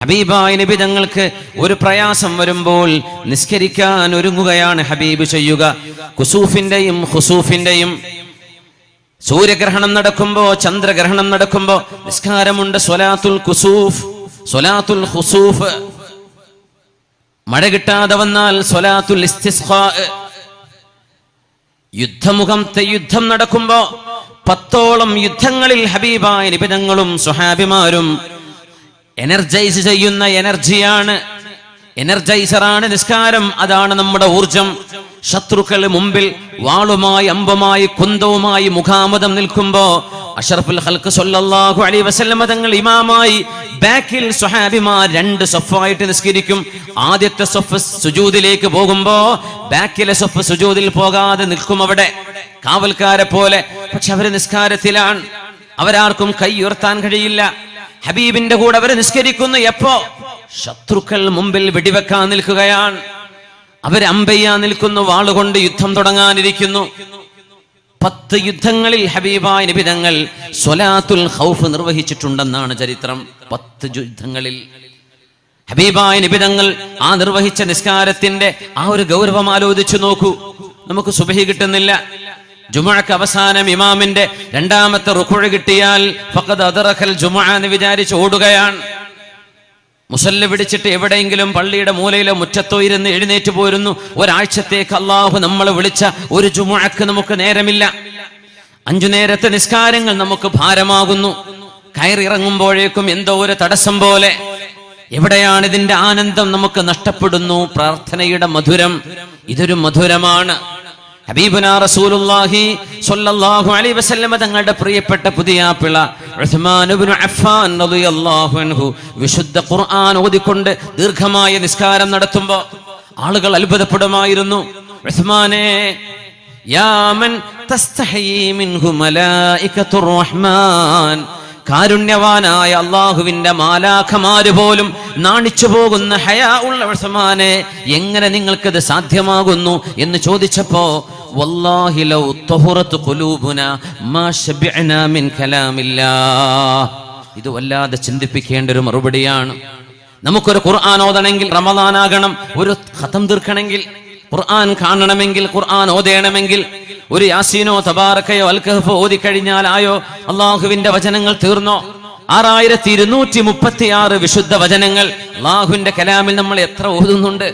ഹബീബായ നബി തങ്ങൾക്ക് ഒരു പ്രയാസം വരുമ്പോൾ നിസ്കരിക്കാൻ ഒരുങ്ങുകയാണ് ഹബീബ് ചെയ്യുക. കുസൂഫിന്റെയും ഖുസൂഫിന്റെയും സൂര്യഗ്രഹണം നടക്കുമ്പോ, ചന്ദ്രഗ്രഹണം നടക്കുമ്പോ നിസ്കാരമുണ്ട്. സ്വലാത്തുൽ കുസൂഫ്, സ്വലാത്തുൽ ഖുസൂഫ്. മഴ കിട്ടാതെ വന്നാൽ സ്വലാത്തുൽ ഇസ്തിസ്ഖാ. യുദ്ധം നടക്കുമ്പോ 10ഓളം യുദ്ധങ്ങളിൽ ഹബീബായ നബി തങ്ങളും സ്വഹാബിമാരും എനർജൈസ് ചെയ്യുന്ന എനർജൈസറാണ് നിസ്കാരം. അതാണ് നമ്മുടെ ഊർജം. ശത്രുക്കൾ മുമ്പിൽ വാളുമായി, അമ്പുമായി, കുന്തവുമായി മുഖാമുഖം നിൽക്കുമ്പോ അഷ്റഫുൽ ഖൽഖ് സ്വല്ലല്ലാഹു അലൈഹി വസല്ലം തങ്ങൾ ഇമാമായി ബാക്കിൽ സ്വഹാബിമാർ 2 സഫായിട്ട് നിസ്കരിക്കും. ആദ്യത്തെ സഫ് സുജൂദിലേക്ക് പോകുമ്പോ ബാക്കിലെ സഫ് സുജൂദിൽ പോകാതെ നിൽക്കും, അവിടെ കാവൽക്കാരെ പോലെ. പക്ഷെ അവര് നിസ്കാരത്തിലാണ്, അവരാർക്കും കൈ ഉയർത്താൻ കഴിയില്ല. ഹബീബിന്റെ കൂടെ അവർ നിസ്കരിക്കുന്നു. എപ്പോ ശത്രുക്കൾ മുമ്പിൽ വെടിവെക്കാൻ നിൽക്കുകയാണ്, അവർ അമ്പെയ്യാൻ നിൽക്കുന്നു, വാളുകൊണ്ട് യുദ്ധം തുടങ്ങാനിരിക്കുന്നു. 10 യുദ്ധങ്ങളിൽ ഹബീബായ നബി തങ്ങൾ സ്വലാത്തുൽ ഖൗഫ് നിർവഹിച്ചിട്ടുണ്ടെന്നാണ് ചരിത്രം. 10 യുദ്ധങ്ങളിൽ ഹബീബായ നബി തങ്ങൾ ആ നിർവഹിച്ച നിസ്കാരത്തിന്റെ ആ ഒരു ഗൗരവം ആലോചിച്ചു നോക്കൂ. നമുക്ക് സുബ്ഹി കിട്ടുന്നില്ല, ജുമുഅക്ക് അവസാനം ഇമാമിന്റെ 2ാമത്തെ റുകുഅ കിട്ടിയാൽ ഫഖദ് അദ്റകൽ ജുമുഅ എന്ന് വിചാരിച്ച് ഓടുകയാണ്. മുസല്ല പിടിച്ചിട്ട് എവിടെയെങ്കിലും പള്ളിയുടെ മൂലയിലോ മുറ്റത്തോ ഇരുന്ന് എഴുന്നേറ്റ് പോരുന്നു. ഒരാഴ്ചത്തേക്ക് അല്ലാഹു നമ്മളെ വിളിച്ച ഒരു ജുമുഅക്ക് നമുക്ക് നേരമില്ല. 5 നേരത്തെ നിസ്കാരങ്ങൾ നമുക്ക് ഭാരമാകുന്നു. കയറിറങ്ങുമ്പോഴേക്കും എന്തോ ഒരു തടസ്സം പോലെ. എവിടെയാണ് ഇതിന്റെ ആനന്ദം? നമുക്ക് നഷ്ടപ്പെടുന്നു പ്രാർത്ഥനയുടെ മധുരം. ഇതൊരു മധുരമാണ്. ഹബീബുനാ റസൂലുള്ളാഹി സ്വല്ലല്ലാഹു അലൈഹി വസല്ലം തങ്ങളുടെ പ്രിയപ്പെട്ട പുതിയാപ്പിള ഉസ്മാൻ ഇബ്നു അഫ്ഫാൻ റളിയല്ലാഹു അൻഹു വിശുദ്ധ ഖുർആൻ ഓതിക്കൊണ്ട് ദീർഘമായ നിസ്കാരം നടത്തുമ്പോൾ ആളുകൾ അത്ഭുതപ്പെടുമായിരുന്നു. ഉസ്മാനേ, യാ മൻ തസ്തഹീ മിൻഹു മലായികത്തുർ റഹ്മാൻ, കാരുണ്യവാനായ അല്ലാഹുവിന്റെ മാലാഖമാര് പോലും നാണിച്ചു പോകുന്ന ഹയാ ഉള്ള ഉസ്മാനെ, എങ്ങനെ നിങ്ങൾക്കത് സാധ്യമാകുന്നു എന്ന് ചോദിച്ചപ്പോ വല്ലാഹി ലൗ തഹുറത് ഖുലൂബുനാ മാ ശബിഅനാ മിൻ കലാമില്ലാഹ്. ഇത് വല്ലാതെ ചിന്തിപ്പിക്കേണ്ട ഒരു മറുപടിയാണ്. നമുക്കൊരു ഖുർആൻ ഓതണമെങ്കിൽ റമളാനാകണം, ഒരു ഖതം തീർക്കണമെങ്കിൽ, ഖുർആൻ കാണണമെങ്കിൽ, ഖുർആൻ ഓതണമെങ്കിൽ, ഒരു യാസീനോ തബാറക്കയോ അൽ കഹ്ഫ് ഓതി കഴിഞ്ഞാൽ ആയോ? അള്ളാഹുവിന്റെ വചനങ്ങൾ തീർന്നോ? 6236 വിശുദ്ധ വചനങ്ങൾ അള്ളാഹുവിന്റെ കലാമിൽ നമ്മൾ എത്ര ഓതുന്നുണ്ട്?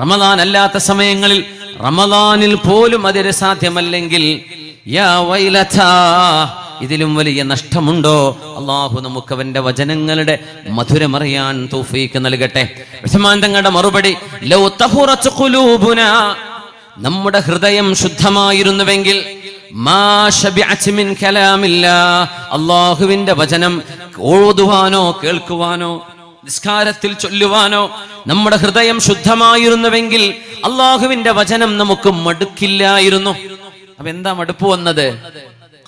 റമളാൻ അല്ലാത്ത സമയങ്ങളിൽ, റമളാനിൽ പോലും അതിന് സാധ്യമല്ലെങ്കിൽ യാ വൈലതാ, ഇതിലും വലിയ നഷ്ടമുണ്ടോ? അള്ളാഹു നമുക്ക് അവന്റെ വചനങ്ങളുടെ മധുരമറിയാൻ തൗഫീഖ് നൽകട്ടെ. ഉസ്മാൻ തങ്ങളുടെ മറുപടി, ലൗ തഹുറത് ഖുലൂബുനാ, നമ്മുടെ ഹൃദയം ശുദ്ധമായിരുന്നുവെങ്കിൽ, മാ ശബിഅത് മിൻ കലാമില്ലാഹ്, അള്ളാഹുവിന്റെ വചനം ഓതുവാനോ കേൾക്കുവാനോ നിസ്കാരത്തിൽ ചൊല്ലുവാനോ നമ്മുടെ ഹൃദയം ശുദ്ധമായിരുന്നുവെങ്കിൽ അള്ളാഹുവിന്റെ വചനം നമുക്ക് മടുക്കില്ലായിരുന്നു. അപ്പൊ എന്താ മടുപ്പ് വന്നത്?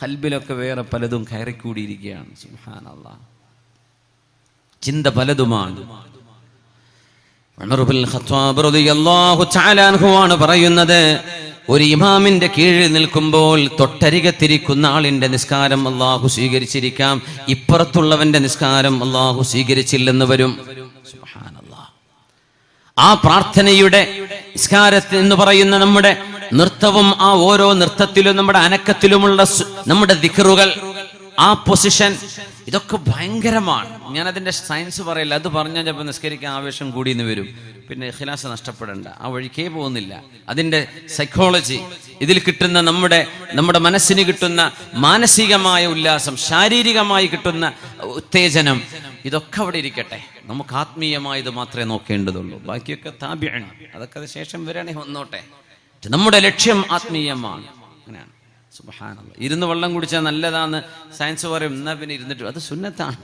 ഖൽബിലൊക്കെ വേറെ പലതും കയറിക്കൂടിയിരിക്കുകയാണ്. സുബ്ഹാനല്ലാഹ്, ചിന്ത പലതുമാണ്. ഉമർ ഇബ്നുൽ ഖത്താബ് റളിയല്ലാഹു തആല അൻഹു ആണ് പറയുന്നത്, ഒരു ഇമാമിന്റെ കീഴിൽ നിൽക്കുമ്പോൾ തൊട്ടരികത്തിരിക്കുന്ന ആളിന്റെ നിസ്കാരം അല്ലാഹു സ്വീകരിച്ചിരിക്കാം, ഇപ്പുറത്തുള്ളവന്റെ നിസ്കാരം അല്ലാഹു സ്വീകരിച്ചില്ലെന്ന് വരും. സുബ്ഹാനല്ലാഹ്, ആ പ്രാർത്ഥനയുടെ നിസ്കാരത്തിൽ എന്ന് പറയുന്ന നമ്മുടെ നൃത്തവും, ആ ഓരോ നൃത്തത്തിലും നമ്മുടെ അനക്കത്തിലുമുള്ള നമ്മുടെ ദിക്റുകൾ, ആ പൊസിഷൻ, ഇതൊക്കെ ഭയങ്കരമാണ്. ഞാൻ അതിന്റെ സയൻസ് പറയില്ല, അത് പറഞ്ഞാൽ ചിലപ്പോൾ നിസ്കരിക്കാൻ ആവേശം കൂടിയെന്ന് വരും, പിന്നെ ഇഖ്ലാസ് നഷ്ടപ്പെടേണ്ട, ആ വഴിക്കേ പോകുന്നില്ല. അതിന്റെ സൈക്കോളജി, ഇതിൽ കിട്ടുന്ന നമ്മുടെ മനസ്സിന് കിട്ടുന്ന മാനസികമായ ഉല്ലാസം, ശാരീരികമായി കിട്ടുന്ന ഉത്തേജനം, ഇതൊക്കെ അവിടെ ഇരിക്കട്ടെ. നമുക്ക് ആത്മീയമായത് മാത്രമേ നോക്കേണ്ടതുള്ളൂ, ബാക്കിയൊക്കെ താബിഅണ്, അതൊക്കെ അത് ശേഷം വരികയാണെങ്കിൽ വന്നോട്ടെ. നമ്മുടെ ലക്ഷ്യം ആത്മീയമാണ്. അങ്ങനെയാണ്. സുബ്ഹാനല്ലാഹ്, ഇരുന്ന് വെള്ളം കുടിച്ചാൽ നല്ലതാന്ന് സയൻസ് പറയും. എന്നാ പിന്നെ ഇരുന്നിട്ട് അത് സുന്നത്താണ്.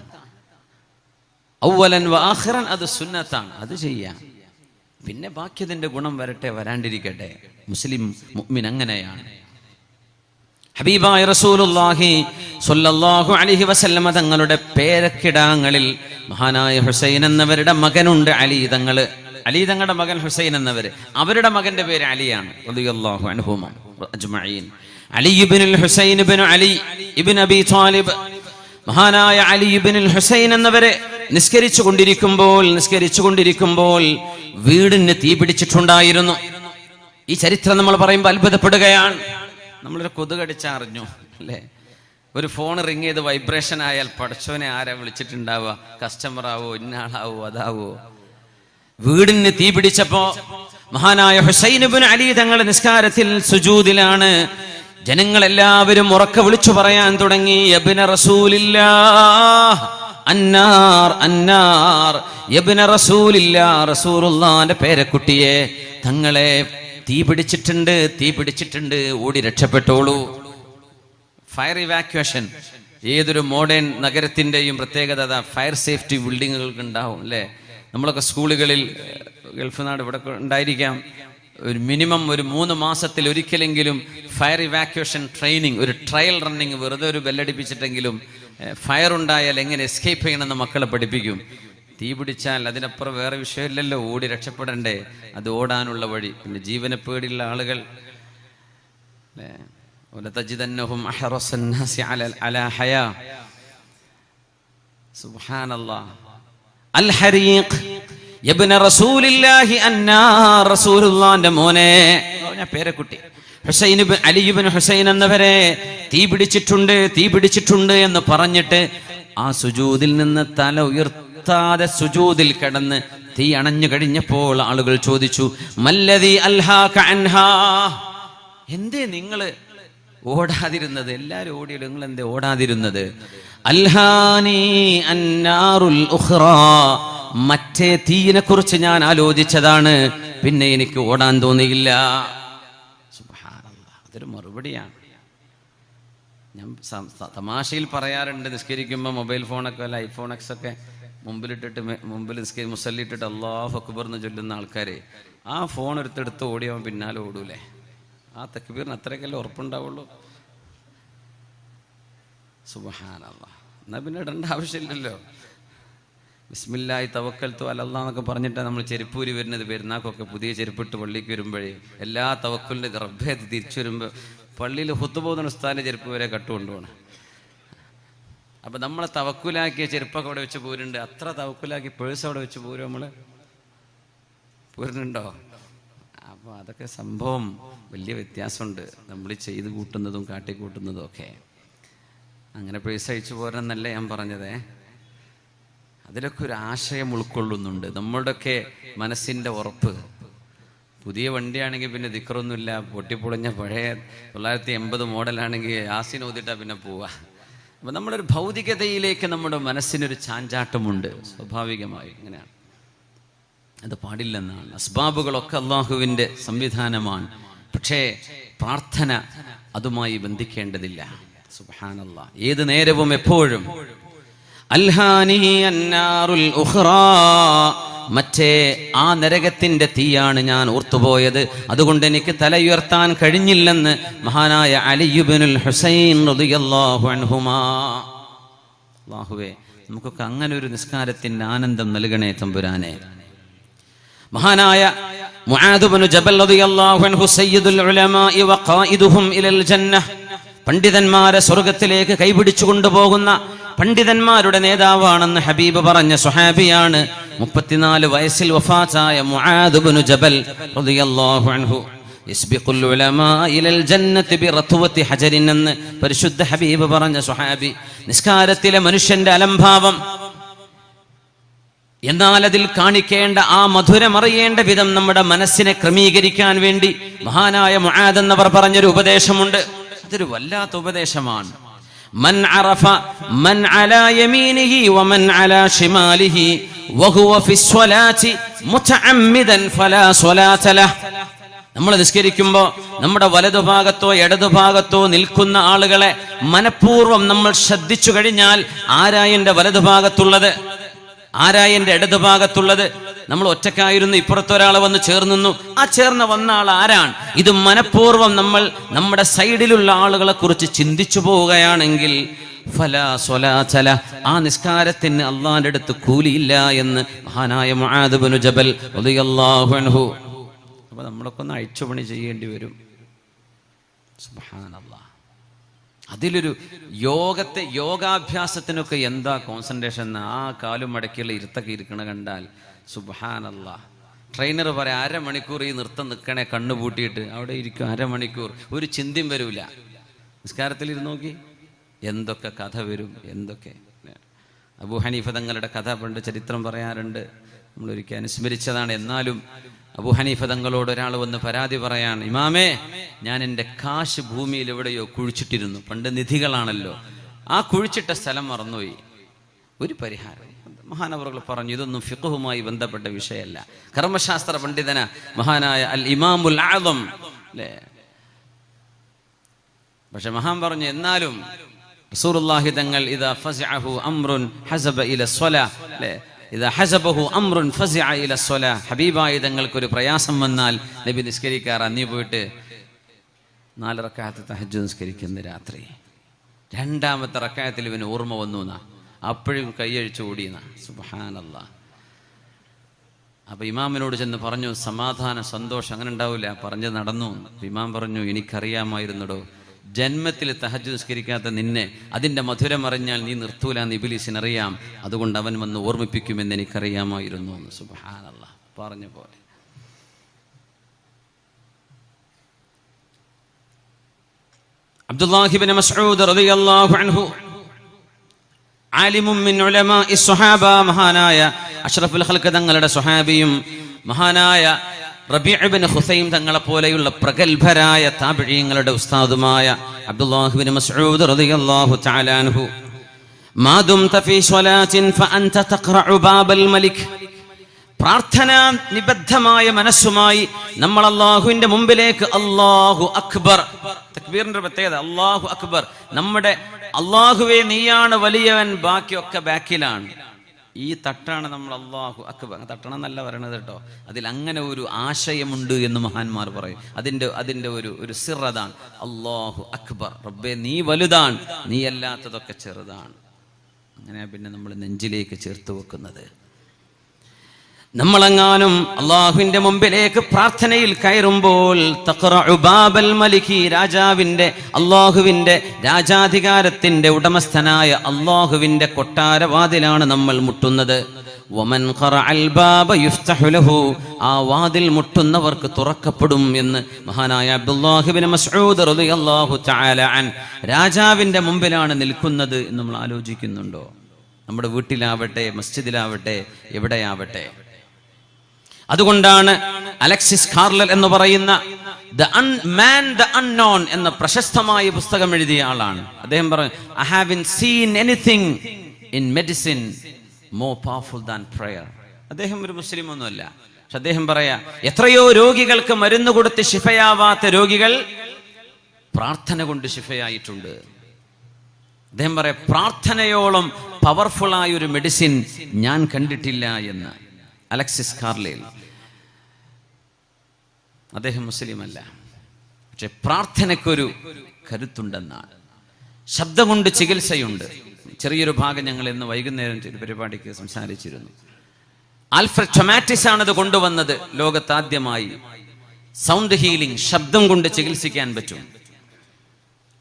അവ്വലൻ വ ആഖിറൻ, അത് സുന്നത്താണ്, അത് ചെയ്യാം. പിന്നെ ബാക്കിയതിന്റെ ഗുണം വരട്ടെ, വരാണ്ടിരിക്കട്ടെ. മുസ്ലിം മുഅ്മിൻ അങ്ങനെയാണ്. ഹബീബായ റസൂലുള്ളാഹി സ്വല്ലല്ലാഹു അലൈഹി വസല്ലമ തങ്ങളുടെ പേരക്കിടാങ്ങളിൽ മഹാനായ ഹുസൈൻ എന്നവരുടെ മകനുണ്ട്, അലി തങ്ങളുടെ മകൻ ഹുസൈൻ എന്നവര്. അവരുടെ മകന്റെ പേര് അലിയാണ് റളിയല്ലാഹു അൻഹുമാ അജ്മഈൻ. അലി ഇബ്നുൽ ഹുസൈൻ ഇബ്നു അലി ഇബ്നു അബി ത്വാലിബ്, മഹാനായ അലി ഇബ്നുൽ ഹുസൈൻ എന്നവരെ നിസ്കരിച്ചു കൊണ്ടിരിക്കുമ്പോൾ വീടിന് തീ പിടിച്ചിട്ടുണ്ടായിരുന്നു. ഈ ചരിത്രം നമ്മൾ പറയുമ്പോൾ അത്ഭുതപ്പെടുകയാണ്. നമ്മളൊരു കൊതുകടിച്ചറിഞ്ഞു അല്ലേ? ഒരു ഫോൺ റിങ് ചെയ്ത് വൈബ്രേഷൻ ആയാൽ പടച്ചോനെ ആരാ വിളിച്ചിട്ടുണ്ടാവുക? കസ്റ്റമർ ആവോ, ഇന്നാളാവോ, അതാവോ? വീടിന് തീ പിടിച്ചപ്പോ മഹാനായ ഹുസൈൻ ഇബ്നു അലി തങ്ങൾ നിസ്കാരത്തിൽ സുജൂദിലാണ്. ജനങ്ങളെല്ലാവരും ഉറക്കെ വിളിച്ചു പറയാൻ തുടങ്ങി, യബ്ന റസൂലില്ലാഹ് അന്നാർ അന്നാർ, യബ്ന റസൂലില്ലാഹ്, റസൂലുള്ളാഹിന്റെ പേരക്കുട്ടിയെ, തങ്ങളെ തീ പിടിച്ചിട്ടുണ്ട്, ഓടി രക്ഷപ്പെട്ടോളൂ. ഫയർ ഇവാക്യുവേഷൻ ഏതൊരു മോഡേൺ നഗരത്തിൻ്റെയും പ്രത്യേകത ഫയർ സേഫ്റ്റി ബിൽഡിങ്ങുകൾക്ക് ഉണ്ടാവും അല്ലേ? നമ്മളൊക്കെ സ്കൂളുകളിൽ, ഗൾഫ് നാട് ഇവിടെ ഉണ്ടായിരിക്കാം, ഒരു മിനിമം ഒരു 3 മാസത്തിൽ ഒരിക്കലെങ്കിലും ഫയർ ഇവാക്യുവേഷൻ ട്രെയിനിങ്, ഒരു ട്രയൽ റണ്ണിങ്, വെറുതെ ഒരു ബെല്ലടിപ്പിച്ചിട്ടെങ്കിലും ഫയർ ഉണ്ടായാൽ എങ്ങനെ എസ്കേപ്പ് ചെയ്യണമെന്ന് മക്കളെ പഠിപ്പിക്കും. തീ പിടിച്ചാൽ അതിനപ്പുറം വേറെ വിഷയമില്ലല്ലോ, ഓടി രക്ഷപ്പെടണ്ടേ, അത് ഓടാനുള്ള വഴി. പിന്നെ ജീവനെ പേടിയുള്ള ആളുകൾ അല്ലേ? وَلَتَجِدَنَّهُمْ أَحْرَصَ النَّاسِ عَلَى حَيَاةٍ سبحان الله الحريق ابن رسول الله النار رسول الله ന്റെ മോനെ, ഞാൻ പേരക്കുട്ടി ഹുസൈൻ ഇബ്നു അലി ഇബ്നു ഹുസൈൻ എന്നവരെ തീ പിടിച്ചിട്ടുണ്ട് എന്ന് പറഞ്ഞിട്ട് ആ സുജൂദിൽ നിന്ന് തല ഉയർത്താതെ സുജൂദിൽ കിടന്ന് തീ അണഞ്ഞു കഴിഞ്ഞപ്പോൾ ആളുകൾ ചോദിച്ചു, മല്ലദി അൽഹാക അൻഹാ, എന്തേ നിങ്ങള് ഓടാതിരുന്നത്? എല്ലാരും ഓടിയല്ലോ, നിങ്ങൾ എന്തേ ഓടാതിരുന്നത്? അൽഹാനി അന്നാറുൽ ഉഖ്റാ, മറ്റേ തീയിനെ കുറിച്ച് ഞാൻ ആലോചിച്ചതാണ്, പിന്നെ എനിക്ക് ഓടാൻ തോന്നിയില്ല. സുബ്ഹാനല്ലാഹ്, അതൊരു മറുപടിയാണ്. ഞാൻ തമാശയിൽ പറയാറുണ്ട്, നിസ്കരിക്കുമ്പോൾ മൊബൈൽ ഫോണൊക്കെ അല്ല ഐഫോൺ എക്സ് ഒക്കെ മുമ്പിൽ മുസല്ലിട്ടിട്ട് അല്ലാഹു അക്ബർ എന്ന് ചൊല്ലുന്ന ആൾക്കാരെ, ആ ഫോൺ എടുത്തെടുത്ത് ഓടിയവൻ പിന്നാലെ ഓടൂലേ? ആ തക്ബീറിന് അത്രയ്ക്കല്ലേ ഉറപ്പുണ്ടാവുള്ളൂ. സുബ്ഹാനല്ലാഹ്, എന്നാ പിന്നെ ഇടേണ്ട ആവശ്യമില്ലല്ലോ. ബിസ്മില്ലാഹി തവക്കൽതു അലല്ലാഹ് എന്നൊക്കെ പറഞ്ഞിട്ടാണ് നമ്മൾ ചെരുപ്പൂരി വരുന്നത്. പെരുന്നാക്കൊക്കെ പുതിയ ചെരുപ്പിട്ട് പള്ളിക്ക് വരുമ്പോഴേ എല്ലാ തവക്കലിൻ്റെ റബ്ബേ തിരിച്ചു വരുമ്പോൾ പള്ളിയിൽ ഹുത്തുബ ഓതുന്ന ഉസ്താദിൻ്റെ ചെരുപ്പ് വരെ കട്ടുകൊണ്ടുപോകണം. അപ്പം നമ്മളെ തവക്കുലാക്കിയ ചെരുപ്പൊക്കെ അവിടെ വെച്ച് പോരുന്നുണ്ട്. അത്ര തവക്കുലാക്കി പേഴ്സ് അവിടെ വെച്ച് പോരും, നമ്മൾ പോരുന്നുണ്ടോ? അപ്പോൾ അതൊക്കെ സംഭവം വലിയ വ്യത്യാസമുണ്ട്, നമ്മൾ ചെയ്ത് കൂട്ടുന്നതും കാട്ടിക്കൂട്ടുന്നതും ഒക്കെ. അങ്ങനെ പേഴ്സ് അയച്ചു പോരെന്നല്ല ഞാൻ പറഞ്ഞതേ, അതിലൊക്കെ ഒരു ആശയം ഉൾക്കൊള്ളുന്നുണ്ട്. നമ്മളുടെയൊക്കെ മനസ്സിൻ്റെ ഉറപ്പ്. പുതിയ വണ്ടിയാണെങ്കിൽ പിന്നെ ദിക്റൊന്നുമില്ല, പൊട്ടിപ്പൊളിഞ്ഞ പഴയ 980 മോഡലാണെങ്കിൽ യാസീൻ ഓതിട്ടാ പിന്നെ പോവുക. അപ്പം നമ്മളൊരു ഭൗതികതയിലേക്ക് നമ്മുടെ മനസ്സിനൊരു ചാഞ്ചാട്ടമുണ്ട്, സ്വാഭാവികമായി ഇങ്ങനെയാണ്. അത് പാടില്ലെന്നാണ്. അസ്ബാബുകളൊക്കെ അള്ളാഹുവിൻ്റെ സംവിധാനമാണ്, പക്ഷേ പ്രാർത്ഥന അതുമായി ബന്ധിക്കേണ്ടതില്ല. സുബ്ഹാനല്ലാഹ്, ഏത് നേരവും എപ്പോഴും അൽഹാനി അന്നാറുൽ ഉഖ്റാ, മറ്റേ ആ നരകത്തിന്റെ തീയാണ് ഞാൻ ഓർത്തുപോയത്, അതുകൊണ്ട് എനിക്ക് തല ഉയർത്താൻ കഴിഞ്ഞില്ലെന്ന് മഹാനായ അലി ഇബ്നുൽ ഹുസൈൻ റളിയല്ലാഹു അൻഹുമാ. അല്ലാഹുവേ, നമുക്കൊക്കെ അങ്ങനെ ഒരു നിസ്കാരത്തിന്റെ ആനന്ദം നൽകണേ തമ്പുരാനെ. മഹാനായ മുആദ് ഇബ്നു ജബൽ റളിയല്ലാഹു അൻഹു സയ്യിദുൽ ഉലമാഇ വഖായിദുഹും ഇലൽ ജന്നഹ്, പണ്ഡിതന്മാരെ സ്വർഗ്ഗത്തിലേക്ക് കൈപിടിച്ചു കൊണ്ടുപോകുന്ന പണ്ഡിതന്മാരുടെ നേതാവാണെന്ന് ഹബീബ് പറഞ്ഞ സ്വഹാബിയാണ് 34 വയസ്സിൽ വഫാത്തായ മുആദ് ഇബ്നു ജബൽ റളിയല്ലാഹു അൻഹു. യസ്ബിഖുൽ ഉലമാ ഇലൽ ജന്നത്തി ബിറത്വത്തി ഹജരിൻ എന്ന് പരിശുദ്ധ ഹബീബ് പറഞ്ഞ സ്വഹാബി. നിസ്കാരത്തിലെ മനുഷ്യന്റെ അലംഭാവം, എന്നാൽ അതിൽ കാണിക്കേണ്ട ആ മധുരമറിയേണ്ട വിധം നമ്മുടെ മനസ്സിനെ ക്രമീകരിക്കാൻ വേണ്ടി മഹാനായ മുആദ് എന്നവർ പറഞ്ഞൊരു ഉപദേശമുണ്ട്. അതൊരു വല്ലാത്ത ഉപദേശമാണ്. മൻ അറഫ മൻ അലാ യമീനിഹി വമൻ അലാ ശിമാലിഹി വഹുവ ഫിസ്വലാത്തി മുതഅമ്മിദൻ ഫലാ സ്വലാത ലഹ്. നമ്മൾ നിസ്കരിക്കുമ്പോൾ നമ്മുടെ വലതുഭാഗത്തോ ഇടതുഭാഗത്തോ നിൽക്കുന്ന ആളുകളെ മനഃപൂർവ്വം നമ്മൾ ശ്രദ്ധിച്ചു കഴിഞ്ഞാൽ, ആരാ എൻ്റെ വലതുഭാഗത്തുള്ളത്, ആരാ എൻ്റെ ഇടതുഭാഗത്തുള്ളത്? നമ്മൾ ഒറ്റക്കായിരുന്നു, ഇപ്പുറത്തൊരാൾ വന്ന് ചേർന്നു, ആ ചേർന്ന് വന്ന ആൾ ആരാണ്? ഇത് മനഃപൂർവ്വം നമ്മൾ നമ്മുടെ സൈഡിലുള്ള ആളുകളെ കുറിച്ച് ചിന്തിച്ചു പോവുകയാണെങ്കിൽ ഫലാ സ്വലാത ലഹ്, ആ നിസ്കാരത്തിന് അള്ളാന്റെ അടുത്ത് കൂലിയില്ല എന്ന് മഹാനായ മുആദ് ഇബ്നു ജബൽ റളിയല്ലാഹു അൻഹു. അപ്പൊ നമ്മളൊക്കെ ഒന്ന് അഴിച്ചുപണി ചെയ്യേണ്ടി വരും. സുബ്ഹാനല്ലാഹ്. അതിലൊരു യോഗാഭ്യാസത്തിനൊക്കെ എന്താ കോൺസെൻട്രേഷൻ. ആ കാലും മടക്കിയുള്ള ഇരുത്തൊക്കെ ഇരിക്കണ കണ്ടാൽ സുബ്ഹാനല്ലാഹ്. ട്രെയിനർ പറയാം 1/2 മണിക്കൂർ ഈ നൃത്തം നിൽക്കണേ, കണ്ണു പൂട്ടിയിട്ട് അവിടെ ഇരിക്കും 1/2 മണിക്കൂർ, ഒരു ചിന്തയും വരൂല. നിസ്കാരത്തിൽ ഇരുന്ന് നോക്കി എന്തൊക്കെ കഥ വരും, എന്തൊക്കെ. അബൂ ഹനീഫ തങ്ങളുടെ കഥ പണ്ട് ചരിത്രം പറയാറുണ്ട്, നമ്മളൊരിക്കൽ അനുസ്മരിച്ചതാണ്. എന്നാലും അബൂ ഹനീഫ തങ്ങളോട് ഒരാൾ വന്ന് പരാതി പറയാണ്, ഇമാമേ, ഞാൻ എൻ്റെ കാശ് ഭൂമിയിൽ എവിടെയോ കുഴിച്ചിട്ടിരുന്നു. പണ്ട് നിധികളാണല്ലോ, ആ കുഴിച്ചിട്ട സ്ഥലം മറന്നുപോയി, ഒരു പരിഹാരം. മഹാനവറുകൾ പറഞ്ഞു, ഇതൊന്നും ഫിഖ്ഹുമായി ബന്ധപ്പെട്ട വിഷയമല്ല, കർമ്മശാസ്ത്ര പണ്ഡിതന മഹാനായ അൽ ഇമാമുൽ ആദം അല്ലേ. പക്ഷെ മഹാൻ പറഞ്ഞു, എന്നാലും റസൂലുള്ളാഹി തങ്ങൾ ഇദാ ഫസഅഹു അംറുൻ ഹസബ ഇല സ്വലാ അല്ലേ, ഇദാ ഹസബഹു അംറുൻ ഫസഅ ഇല സ്വലാ, ഹബീബായി തങ്ങൾക്കൊരു പ്രയാസം വന്നാൽ നബി നിസ്കരിക്കാറ്. അന്നീ പോയിട്ട് 4 റക്അത്ത് തഹജ്ജുദ് നിസ്കരിക്കുന്ന രാത്രി 2ാമത്തെ റക്അത്തിൽ ഇവന് ഓർമ്മ വന്നു എന്നാ, അപ്പോഴും കൈയഴിച്ചു ഓടിയെന്ന. സുബ്ഹാനല്ലാഹ്. അപ്പൊ ഇമാമിനോട് ചെന്ന് പറഞ്ഞു, സമാധാനം സന്തോഷം അങ്ങനെ ഉണ്ടാവില്ല, പറഞ്ഞ് നടന്നു. ഇമാം പറഞ്ഞു, എനിക്കറിയാമായിരുന്നടോ, ജന്മത്തിൽ തഹജ്ജുദ് നിസ്കരിക്കാത്ത നിന്നെ അതിൻ്റെ മധുരം അറിഞ്ഞാൽ നീ നിർത്തൂലെന്ന് ഇബ്ലീസിനറിയാം, അതുകൊണ്ട് അവൻ വന്ന് ഓർമ്മിപ്പിക്കുമെന്ന് എനിക്കറിയാമായിരുന്നു. സുബ്ഹാനല്ലാഹ്. പറഞ്ഞ പോലെ അബ്ദുല്ലാഹി ഇബ്നു മസ്ഊദ് റളിയല്ലാഹു അൻഹു ആലിമും മിൻ ഉലമാഇ സ്വഹാബ, മഹാനായ അഷ്റഫുൽ ഖൽഖ് തങ്ങളുടെ സ്വഹാബിയും മഹാനായ റബീഉ ഇബ്നു ഖുസൈം തങ്ങളെ പോലെയുള്ള പ്രഗൽഭരായ താബിഈങ്ങളുടെ ഉസ്താദുമായ അബ്ദുല്ലാഹി ഇബ്നു മസ്ഊദ് റളിയല്ലാഹു തആല അൻഹു, മാ ദുംത ഫീ സ്വലാത്തിൻ ഫഅൻത തഖറഉ ബാബൽ മലിക്, പ്രാർത്ഥനാ നിബദ്ധമായ മനസ്സുമായി നമ്മൾ അല്ലാഹുവിന്റെ മുമ്പിലേക്ക് അല്ലാഹു അക്ബർ, തക്ബീറിന്റെ പ്രത്യേകത അല്ലാഹു അക്ബർ, നമ്മുടെ അല്ലാഹുവേ നീയാണ് വലിയവൻ, ബാക്കിയൊക്കെ ബാക്കിലാണ്. ഈ തട്ടാണ് നമ്മൾ അല്ലാഹു അക്ബർ, തട്ടണം എന്നല്ല പറയണത് കേട്ടോ, അതിൽ അങ്ങനെ ഒരു ആശയമുണ്ട് എന്ന് മഹാന്മാർ പറയും. അതിൻ്റെ ഒരു സിറതാണ് അല്ലാഹു അക്ബർ, റബ്ബേ നീ വലുതാണ്, നീ അല്ലാത്തതൊക്കെ ചെറുതാണ്. അങ്ങനെ പിന്നെ നമ്മൾ നെഞ്ചിലേക്ക് ചേർത്ത് വെക്കുന്നത്. നമ്മളെങ്ങാനും അള്ളാഹുവിന്റെ മുമ്പിലേക്ക് പ്രാർത്ഥനയിൽ കയറുമ്പോൾ തഖറഉ ബാബൽ മലികി, രാജാവിന്റെ അള്ളാഹുവിന്റെ രാജാധികാരത്തിന്റെ ഉടമസ്ഥനായ അള്ളാഹുവിന്റെ കൊട്ടാരവാതിലാണ് നമ്മൾ മുട്ടുന്നത്. വമൻ ഖറഅൽ ബാബ യുഫ്തഹു ലഹു, ആ വാതിൽ മുട്ടുന്നവർക്ക് തുറക്കപ്പെടും എന്ന് മഹാനായ അബ്ദുല്ലാഹി ഇബ്നു മസ്ഊദ് റളിയല്ലാഹു തആല അൻ. രാജാവിന്റെ മുമ്പിലാണ് നിൽക്കുന്നത് എന്ന് നമ്മൾ ആലോചിക്കുന്നുണ്ടോ? നമ്മുടെ വീട്ടിലാവട്ടെ, മസ്ജിദിലാവട്ടെ, എവിടെയാവട്ടെ. അതുകൊണ്ടാണ് അലക്സിസ് കാർലൽ എന്ന് പറയുന്ന ദ അൺനോൺ എന്ന പ്രശസ്തമായ പുസ്തകം എഴുതിയ ആളാണ്. അദ്ദേഹം പറഞ്ഞു, I haven't seen anything in medicine more powerful than prayer. അദ്ദേഹം ഒരു മുസ്ലിം ഒന്നുമല്ല, പക്ഷെ അദ്ദേഹം പറയാ, എത്രയോ രോഗികൾക്ക് മരുന്ന് കൊടുത്ത് ശിഫയാവാത്ത രോഗികൾ പ്രാർത്ഥന കൊണ്ട് ശിഫയായിട്ടുണ്ട്. അദ്ദേഹം പറയാ, പ്രാർത്ഥനയോളം പവർഫുള്ളായ ഒരു മെഡിസിൻ ഞാൻ കണ്ടിട്ടില്ല എന്ന്. അലക്സിസ് കാർലൈൽ, അദ്ദേഹം മുസ്ലിം അല്ല, പക്ഷെ പ്രാർത്ഥനയ്ക്കൊരു കരുത്തുണ്ടെന്നാണ്. ശബ്ദം കൊണ്ട് ചികിത്സയുണ്ട്. ചെറിയൊരു ഭാഗം ഞങ്ങൾ ഇന്ന് വൈകുന്നേരം ഒരു പരിപാടിക്ക് സംസാരിച്ചിരുന്നു. ആൽഫ്രഡ് ടൊമാറ്റിസ് ആണത് കൊണ്ടുവന്നത്. ലോകത്താദ്യമായി സൗണ്ട് ഹീലിംഗ്, ശബ്ദം കൊണ്ട് ചികിത്സിക്കാൻ പറ്റും.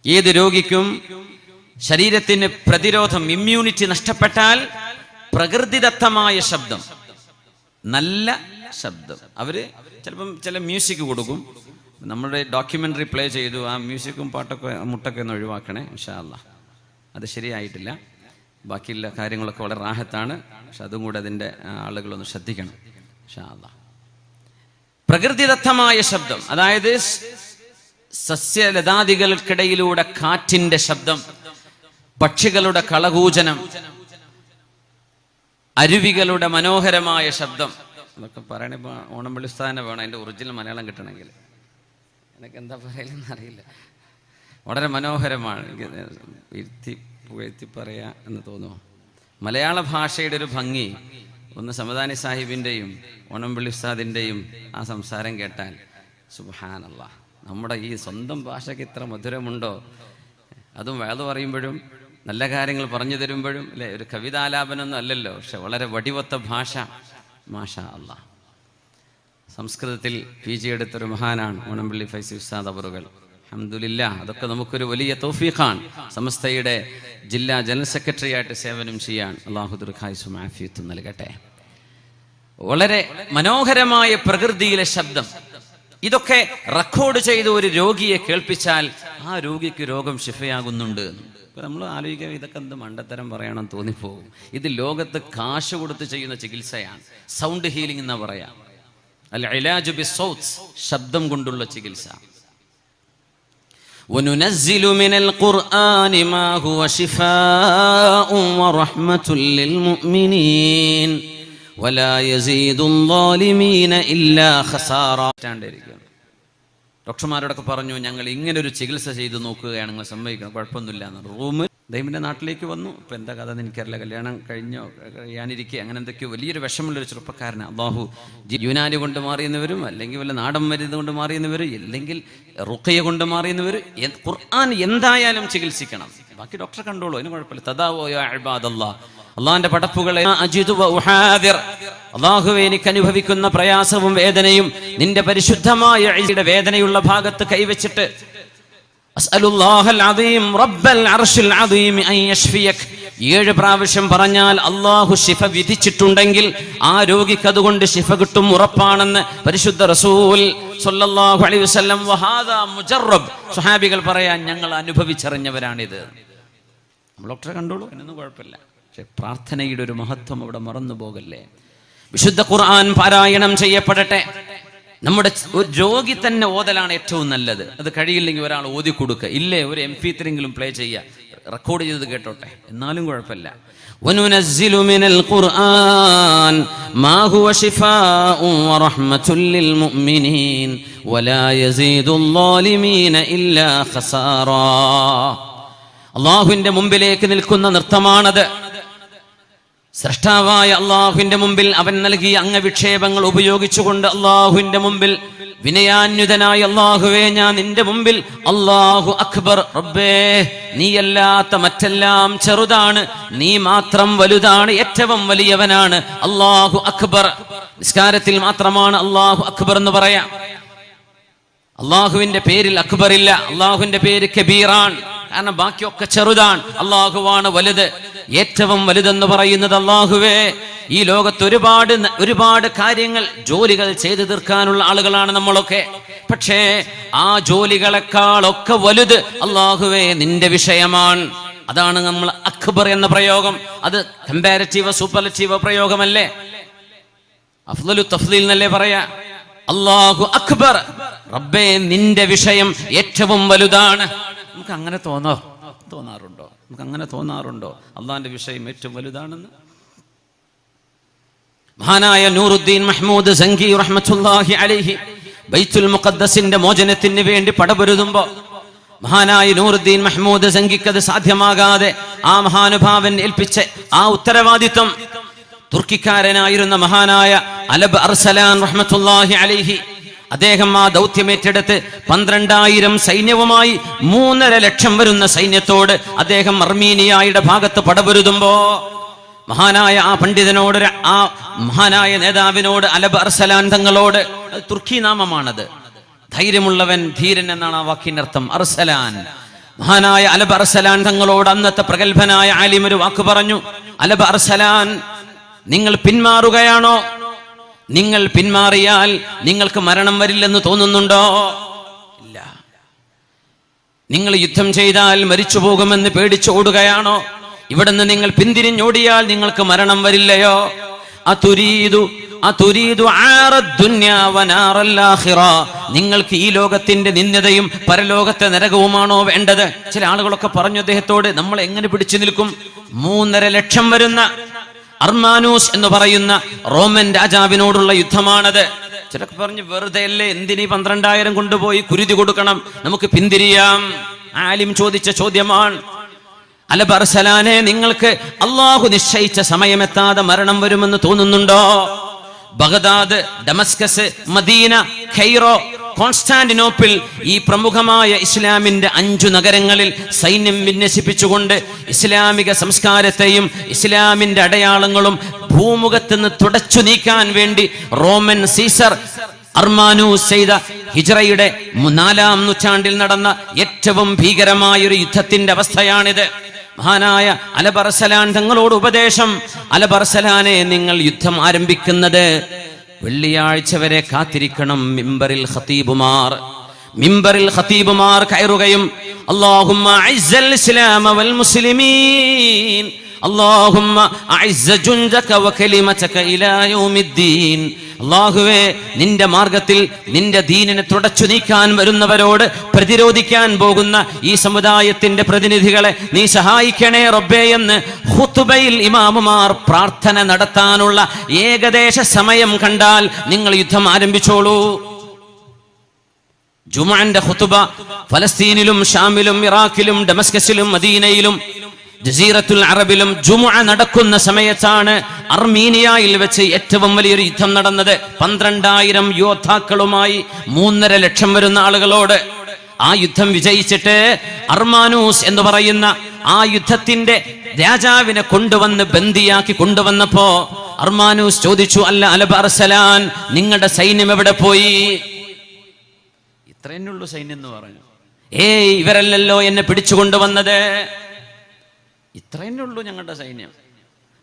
ഏത് രോഗിക്കും ശരീരത്തിന് പ്രതിരോധം, ഇമ്മ്യൂണിറ്റി നഷ്ടപ്പെട്ടാൽ പ്രകൃതിദത്തമായ ശബ്ദം, നല്ല ശബ്ദം, അവര് ചിലപ്പം ചില മ്യൂസിക് കൊടുക്കും. നമ്മുടെ ഡോക്യുമെന്ററി പ്ലേ ചെയ്തു, ആ മ്യൂസിക്കും പാട്ടൊക്കെ മുട്ടൊക്കെ ഒന്ന് ഒഴിവാക്കണേ ഇൻഷാ അല്ലാഹ്. അത് ശരിയായിട്ടില്ല, ബാക്കിയുള്ള കാര്യങ്ങളൊക്കെ വളരെ റാഹത്താണ്, പക്ഷെ അതും കൂടെ അതിൻ്റെ ആളുകളൊന്ന് ശ്രദ്ധിക്കണം ഇൻഷാ അല്ലാഹ്. പ്രകൃതിദത്തമായ ശബ്ദം, അതായത് സസ്യലതാദികൾക്കിടയിലൂടെ കാറ്റിന്റെ ശബ്ദം, പക്ഷികളുടെ കളകൂജനം, അരുവികളുടെ മനോഹരമായ ശബ്ദം. അതൊക്കെ പറയണ ഓണംപള്ളി ഉസ്താദിനെ വേണം അതിൻ്റെ ഒറിജിനൽ മലയാളം കിട്ടണമെങ്കിൽ. എനിക്ക് എന്താ പറയലെന്ന് അറിയില്ല. വളരെ മനോഹരമാണ്. എനിക്ക് പുകഴ്ത്തി പറയാ എന്ന് തോന്നുന്നു. മലയാള ഭാഷയുടെ ഒരു ഭംഗി ഒന്ന് സമദാനി സാഹിബിൻ്റെയും ഓണംപള്ളി ഉസ്താദിൻ്റെയും ആ സംസാരം കേട്ടാൽ സുബ്ഹാനല്ലാഹ്, നമ്മുടെ ഈ സ്വന്തം ഭാഷയ്ക്ക് ഇത്ര മധുരമുണ്ടോ? അതും വേദ പറയുമ്പോഴും നല്ല കാര്യങ്ങൾ പറഞ്ഞു തരുമ്പോഴും അല്ലേ, ഒരു കവിതാലാപനമൊന്നും അല്ലല്ലോ, പക്ഷെ വളരെ വടിവത്ത ഭാഷ. മാഷാ അല്ലാഹ്. സംസ്കൃതത്തിൽ PG എടുത്തൊരു മഹാനാണ് ഓണംപള്ളി ഫൈസി ഉസ്താദ് അവറുകൾ അൽഹംദുലില്ലാഹ്, അതൊക്കെ നമുക്കൊരു വലിയ തൗഫീഖാണ്. സമസ്തയുടെ ജില്ലാ ജനറൽ സെക്രട്ടറി ആയിട്ട് സേവനം ചെയ്യാൻ അല്ലാഹു ദീർഘായുസ്സും ആഫിയത്തും നൽകട്ടെ. വളരെ മനോഹരമായ പ്രകൃതിയിലെ ശബ്ദം, ഇതൊക്കെ റെക്കോർഡ് ചെയ്ത് ഒരു രോഗിയെ കേൾപ്പിച്ചാൽ ആ രോഗിക്ക് രോഗം ശിഫയാകുന്നുണ്ട്. ഇപ്പൊ നമ്മൾ ആലോചിക്കുക, ഇതൊക്കെ എന്ത് മണ്ടത്തരം പറയണം തോന്നിപ്പോകും. ഇത് ലോകത്ത് കാശ് കൊടുത്ത് ചെയ്യുന്ന ചികിത്സയാണ്. സൗണ്ട് ഹീലിംഗ് എന്നാ പറയാ. അൽ ഇലാജു ബിസ്സൗത്ത്, ശബ്ദം കൊണ്ടുള്ള ചികിത്സ. وَنُنَزِّلُ مِنَ الْقُرْآنِ مَا هُوَ شِفَاءٌ وَرَحْمَةٌ لِلْمُؤْمِنِينَ وَلَا يَزِيدُ الظَّالِمِينَ إِلَّا خَسَارًا. ഡോക്ടർമാരോടൊക്കെ പറഞ്ഞു, ഞങ്ങൾ ഇങ്ങനൊരു ചികിത്സ ചെയ്ത് നോക്കുകയാണ്, നിങ്ങൾ സമ്മതിക്കണം, കുഴപ്പമൊന്നുമില്ല എന്ന്. റൂമിൽ ദൈവന്റെ നാട്ടിലേക്ക് വന്നു. ഇപ്പം എന്താ കഥ എന്ന് എനിക്കറിയില്ല, കല്യാണം കഴിഞ്ഞോ കഴിയാനിരിക്കുക അങ്ങനെ എന്തൊക്കെയോ വലിയൊരു വിഷമമുള്ളൊരു ചെറുപ്പക്കാരനാണ്. അല്ലാഹു യുനാനി കൊണ്ട് മാറിയെന്നവരും, അല്ലെങ്കിൽ വല്ല നാടൻ മരുന്ന് കൊണ്ട് മാറിയെന്നവരും, അല്ലെങ്കിൽ റുഖിയ കൊണ്ട് മാറിയെന്നവരും. ഖുർആൻ എന്തായാലും ചികിത്സിക്കണം, ബാക്കി ഡോക്ടർ കണ്ടോളൂ, അതിന് കുഴപ്പമില്ല. തദാവോ യാ ഇബാദല്ലാഹ്, അള്ളാന്റെ പടപ്പുകളെ അള്ളാഹുവേ, എനിക്ക് അനുഭവിക്കുന്ന പ്രയാസവും വേദനയും നിന്റെ പരിശുദ്ധമായ വേദനയുള്ള ഭാഗത്ത് കൈവച്ചിട്ട് അസ്അലുല്ലാഹൽ അദീം റബ്ബൽ അർശിൽ അദീം അൻ യശ്ഫിയക് 7 പ്രാവശ്യം പറഞ്ഞാൽ അള്ളാഹു ശിഫ വിധിച്ചിട്ടുണ്ടെങ്കിൽ ആ രോഗിക്ക് അതുകൊണ്ട് ശിഫ കിട്ടും, ഉറപ്പാണെന്ന് പരിശുദ്ധ റസൂൽ സ്വല്ലല്ലാഹു അലൈഹി വസല്ലം. വഹാദാ മുജറബ്, സ്വഹാബികൾ പറയാൻ ഞങ്ങൾ അനുഭവിച്ചറിഞ്ഞവരാണിത്. നമ്മൾ ഡോക്ടറെ കണ്ടോളൂ, എന്നൊന്നും കുഴപ്പമില്ല. പക്ഷെ പ്രാർത്ഥനയുടെ ഒരു മഹത്വം അവിടെ മറന്നു പോകല്ലേ. വിശുദ്ധ ഖുർആൻ പാരായണം ചെയ്യപ്പെടട്ടെ. നമ്മുടെ ഒരു രോഗി തന്നെ ഓതലാണ് ഏറ്റവും നല്ലത്. അത് കഴിയില്ലെങ്കിൽ ഒരാൾ ഓതി കൊടുക്കുക, ഇല്ലേ ഒരു MP3 പ്ലേ ചെയ്യുക, റെക്കോർഡ് ചെയ്ത് കേട്ടോട്ടെ, എന്നാലും കുഴപ്പമില്ല. وَنُنَزِّلُ مِنَ الْقُرْآنِ مَا هُوَ شِفَاءٌ وَرَحْمَةٌ لِلْمُؤْمِنِينَ وَلَا يَزِيدُ الظَّالِمِينَ إِلَّا خَسَارًا. അള്ളാഹുവിന്റെ മുമ്പിലേക്ക് നിൽക്കുന്ന നൃത്തമാണത്. സ്രഷ്ടാവായ അള്ളാഹുവിന്റെ മുമ്പിൽ അവൻ നൽകിയ അംഗവിക്ഷേപങ്ങൾ ഉപയോഗിച്ചുകൊണ്ട് അള്ളാഹുവിന്റെ മുമ്പിൽ വിനയാന്യുതനായ അള്ളാഹുവേ, ഞാൻ നിന്റെ മുമ്പിൽ അല്ലാഹു അക്ബർ, റബ്ബേ നീയല്ലാത്ത മറ്റെല്ലാം ചെറുതാണ്, നീ മാത്രം വലുതാണ്, ഏറ്റവും വലിയവനാണ്. അല്ലാഹു അക്ബർ. നിസ്കാരത്തിൽ മാത്രമാണ് അല്ലാഹു അക്ബർ എന്ന് പറയാം. അള്ളാഹുവിന്റെ പേരിൽ അക്ബർ ഇല്ല. അള്ളാഹുവിന്റെ പേര് കബീറാൻ, കാരണം ബാക്കിയൊക്കെ ചെറുതാണ്, അള്ളാഹുവാണ് വലുത്. ഏറ്റവും വലുതെന്ന് പറയുന്നത് അള്ളാഹുവേ. ഈ ലോകത്ത് ഒരുപാട് കാര്യങ്ങൾ, ജോലികൾ ചെയ്തു തീർക്കാനുള്ള ആളുകളാണ് നമ്മളൊക്കെ. പക്ഷേ ആ ജോലികളെക്കാളൊക്കെ വലുത് അള്ളാഹുവേ നിന്റെ വിഷയമാണ്. അതാണ് നമ്മൾ അക്ബർ എന്ന പ്രയോഗം. അത് കമ്പാരിറ്റീവ് സൂപ്പർലറ്റീവ് പ്രയോഗമല്ലേ, അഫ്ളലു തഫ്ളീൽ എന്നല്ലേ പറയാ. അല്ലാഹു അക്ബർ, റബ്ബേ നിന്റെ വിഷയം ഏറ്റവും വലുതാണ്. നമുക്ക് അങ്ങനെ തോന്നാറുണ്ടോ? നമുക്ക് അങ്ങനെ തോന്നാറുണ്ടോ അള്ളാന്റെ വിഷയം ഏറ്റവും വലുതാണെന്ന്? മഹാനായ നൂറുദ്ദീൻ മഹ്മൂദ് സങ്കി റഹ്മത്തുള്ളാഹി അലൈഹി ബൈത്തുൽ മുഖദ്ദസിന്റെ മോചനത്തിന് വേണ്ടി പടപൊരുതുമ്പോ മഹാനായ നൂറുദ്ദീൻ മഹ്മൂദ് സങ്കിക്ക് അത് സാധ്യമാകാതെ ആ മഹാനുഭാവൻ ഏൽപ്പിച്ച ആ ഉത്തരവാദിത്വം തുർക്കിക്കാരനായിരുന്ന മഹാനായ അലബ് അർസലാൻ റഹ്മത്തുള്ളാഹി അലൈഹി, അദ്ദേഹം ആ ദൗത്യമേറ്റെടുത്ത് 12,000 സൈന്യവുമായി 3.5 ലക്ഷം വരുന്ന സൈന്യത്തോട് അദ്ദേഹം അർമീനിയയുടെ ഭാഗത്ത് പടപൊരുതുമ്പോ മഹാനായ ആ പണ്ഡിതനോട്, ആ മഹാനായ നേതാവിനോട്, അലബ് അർസലാൻ തങ്ങളോട്, തുർക്കി നാമമാണത്, ധൈര്യമുള്ളവൻ, ധീരൻ എന്നാണ് ആ വാക്കിന്റെ അർത്ഥം. അർസലാൻ, മഹാനായ അലബ് അർസലാൻ തങ്ങളോട് അന്നത്തെ പ്രഗത്ഭനായ ആലിം ഒരു വാക്ക് പറഞ്ഞു. അലബ് അർസലാൻ, നിങ്ങൾ പിന്മാറുകയാണോ? നിങ്ങൾ പിന്മാറിയാൽ നിങ്ങൾക്ക് മരണം വരില്ലെന്ന് തോന്നുന്നുണ്ടോ? ഇല്ല. നിങ്ങൾ യുദ്ധം ചെയ്താൽ മരിച്ചു പോകുമെന്ന് പേടിച്ചോടുകയാണോ? ഇവിടുന്ന് നിങ്ങൾ പിന്തിരിഞ്ഞോടിയാൽ നിങ്ങൾക്ക് മരണം വരില്ലയോ? നിങ്ങൾക്ക് ഈ ലോകത്തിന്റെ നിന്ദതയും പരലോകത്തെ നരകവുമാണോ വേണ്ടത്? ചില ആളുകളൊക്കെ പറഞ്ഞു അദ്ദേഹത്തോട്, നമ്മൾ എങ്ങനെ പിടിച്ചു നിൽക്കും? 3.5 ലക്ഷം വരുന്ന അർമാനൂസ് എന്ന് പറയുന്ന റോമൻ രാജാവിനോടുള്ള യുദ്ധമാണത്. ചിലർക്ക് പറഞ്ഞു, വെറുതെ അല്ലേ, എന്തിനീ 12,000 കൊണ്ടുപോയി കുരുതി കൊടുക്കണം, നമുക്ക് പിന്തിരിയാം. ആലിം ചോദിച്ച ചോദ്യമാണ്. അലബ് അർസലാനെ, നിങ്ങൾക്ക് അള്ളാഹു നിശ്ചയിച്ച സമയമെത്താതെ മരണം വരുമെന്ന് തോന്നുന്നുണ്ടോ? Baghdad, Damascus, Medina, Cairo, Constantinople, ഈ പ്രമുഖമായ ഇസ്ലാമിന്റെ 5 നഗരങ്ങളിൽ സൈന്യം വിന്യസിപ്പിച്ചുകൊണ്ട് ഇസ്ലാമിക സംസ്കാരത്തെയും ഇസ്ലാമിന്റെ അടയാളങ്ങളും ഭൂമുഖത്ത് നിന്ന് തുടച്ചു നീക്കാൻ വേണ്ടി റോമൻ സീസർ അർമാനൂസ് ചെയ്ത ഹിജ്റയുടെ 4-ാം നൂറ്റാണ്ടിൽ നടന്ന ഏറ്റവും ഭീകരമായ ഒരു യുദ്ധത്തിന്റെ അവസ്ഥയാണിത്. മഹാനായ അലബർസലാൻ തങ്ങളോട് ഉപദേശം, അലബർസലാനെ, നിങ്ങൾ യുദ്ധം ആരംഭിക്കുന്നത് വെള്ളിയാഴ്ച വരെ കാത്തിരിക്കണം. മിമ്പറിൽ ഖതീബുമാർ കയറുകയും അല്ലാഹുമ്മ അഇസ്സൽ ഇസ്ലാമ വൽ മുസ്ലിമീൻ, അല്ലാഹുമ്മ അഇസ്സ ജുൻദക വ കലിമതക ഇലാ യൗമിദ്ദീൻ, അല്ലാഹുവേ, നിന്റെ മാർഗത്തിൽ നിന്റെ ദീനിനെ തുടച്ചു നീക്കാൻ വരുന്നവരോട് പ്രതിരോധിക്കാൻ പോകുന്ന ഈ സമുദായത്തിന്റെ പ്രതിനിധികളെ നീ സഹായിക്കണേ റബ്ബേ എന്ന് ഖുതുബയിൽ ഇമാമുമാർ പ്രാർത്ഥന നടത്താനുള്ള ഏകദേശ സമയം കണ്ടാൽ നിങ്ങൾ യുദ്ധം ആരംഭിച്ചോളൂ. ജുമുഅന്റെ ഖുതുബ ഫലസ്തീനിലും ഷാമിലും ഇറാഖിലും ഡമസ്കസിലും മദീനയിലും ജസീറത്തുൽ അറബിലും ജുമുഅ നടക്കുന്ന സമയത്താണ് അർമീനിയയിൽ വെച്ച് ഏറ്റവും വലിയൊരു യുദ്ധം നടന്നത്. 12,000 യോദ്ധാക്കളുമായി 3.5 ലക്ഷം വരുന്ന ആളുകളോട്. ആ യുദ്ധം വിജയിച്ചിട്ട് അർമാനൂസ് എന്ന് പറയുന്ന ആ യുദ്ധത്തിന്റെ രാജാവിനെ കൊണ്ടുവന്ന് ബന്ദിയാക്കി കൊണ്ടുവന്നപ്പോ അർമാനൂസ് ചോദിച്ചു, അല്ല അലബർസലാൻ, നിങ്ങളുടെ സൈന്യം എവിടെ പോയി? ഇത്രയെന്നുള്ളൂ സൈന്യം എന്ന് പറഞ്ഞു. ഇവരല്ലല്ലോ എന്നെ പിടിച്ചുകൊണ്ടുവന്നത്, ഇത്രയെന്നുള്ളൂ ഞങ്ങളുടെ സൈന്യം.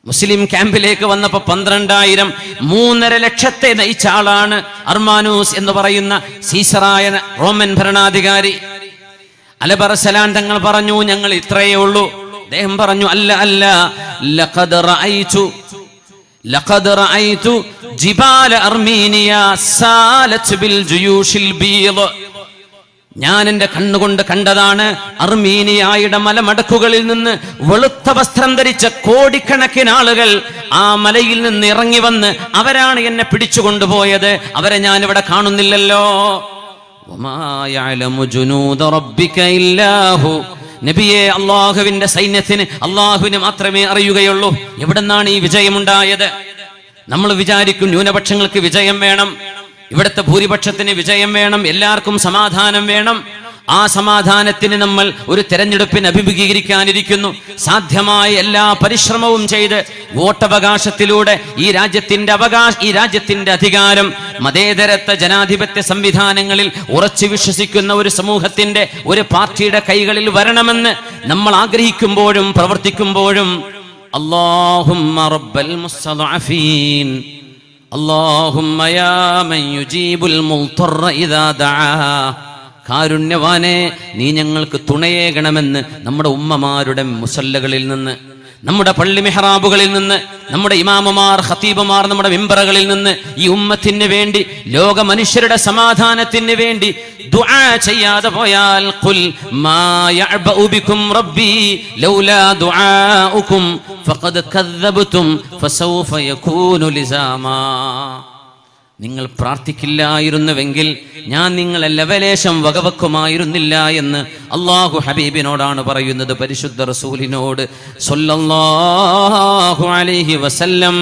മുസ്ലിം ക്യാമ്പിലേക്ക് വന്നപ്പോ 12,000, 3.5 ലക്ഷത്തെ നയിച്ച ആളാണ് അർമാനൂസ് എന്ന് പറയുന്ന സീസറായ റോമൻ ഭരണാധികാരി. അലബർസലാൻ തങ്ങൾ പറഞ്ഞു, ഞങ്ങൾ ഇത്രയേ ഉള്ളൂ. അദ്ദേഹം പറഞ്ഞു, അല്ല, ലഖദ് റഅയ്തു ജിബാല അർമീനിയ സാലത് ബിൽ ജുയൂഷിൽ ബീദ്, ഞാൻ എന്റെ കണ്ണുകൊണ്ട് കണ്ടതാണ് അർമീനിയയുടെ മലമടക്കുകളിൽ നിന്ന് വെളുത്ത വസ്ത്രം ധരിച്ച കോടിക്കണക്കിന് ആളുകൾ ആ മലയിൽ നിന്ന് ഇറങ്ങി വന്ന് അവരാണ് എന്നെ പിടിച്ചുകൊണ്ടുപോയത്. അവരെ ഞാൻ ഇവിടെ കാണുന്നില്ലല്ലോ. വമാ യഅലമു ജുനൂദ റബ്ബിക ഇല്ലാഹു, നബിയെ, അള്ളാഹുവിന്റെ സൈന്യത്തിന് അള്ളാഹുവിന് മാത്രമേ അറിയുകയുള്ളൂ എവിടെന്നാണ് ഈ വിജയമുണ്ടായത്. നമ്മൾ വിചാരിക്കും ന്യൂനപക്ഷങ്ങൾക്ക് വിജയം വേണം, ഇവിടുത്തെ ഭൂരിപക്ഷത്തിന് വിജയം വേണം, എല്ലാവർക്കും സമാധാനം വേണം. ആ സമാധാനത്തിന് നമ്മൾ ഒരു തെരഞ്ഞെടുപ്പിന് അഭിമുഖീകരിക്കാനിരിക്കുന്നു. സാധ്യമായ എല്ലാ പരിശ്രമവും ചെയ്ത് വോട്ടവകാശത്തിലൂടെ ഈ രാജ്യത്തിന്റെ അധികാരം മതേതരത്വ ജനാധിപത്യ സംവിധാനങ്ങളിൽ ഉറച്ചു വിശ്വസിക്കുന്ന ഒരു സമൂഹത്തിന്റെ, ഒരു പാർട്ടിയുടെ കൈകളിൽ വരണമെന്ന് നമ്മൾ ആഗ്രഹിക്കുമ്പോഴും പ്രവർത്തിക്കുമ്പോഴും അല്ലാഹുമ്മ റബ്ബൽ മുസ്തദഅഫീൻ, അല്ലാഹുമ്മ യാ മൻ യുജീബുൽ മുൽതറ ഇദാ ദആ, കാരുണ്യവാനെ, നീ ഞങ്ങൾക്ക് തുണയേകണമെന്ന് നമ്മുടെ ഉമ്മമാരുടെ മുസല്ലകളിൽ നിന്ന്, നമ്മുടെ പള്ളി മെഹ്റാബുകളിൽ നിന്ന്, നമ്മുടെ ഇമാമുമാർ ഖതീബുമാർ നമ്മുടെ മിമ്പറുകളിൽ നിന്ന് ഈ ഉമ്മത്തിന് വേണ്ടി, ലോക മനുഷ്യരുടെ സമാധാനത്തിന് വേണ്ടി ദുആ ചെയ്യാതെ പോയാൽ ഖുൽ മാ യഅബഉ ബികും റബ്ബി ലൗലാ ദുആഉകും ഫഖദ് കദ്ദബ്തും ഫസൗഫ യകൂനു ലിസാമാ, നിങ്ങൾ പ്രാർത്ഥിക്കില്ലായിരുന്നുവെങ്കിൽ ഞാൻ നിങ്ങളെ ലവലേശം വകവെക്കുമായിരുന്നില്ല എന്ന് അല്ലാഹു ഹബീബിനോടാണ് പറയുന്നത്, പരിശുദ്ധ റസൂലിനോട് സ്വല്ലല്ലാഹു അലൈഹി വസല്ലം.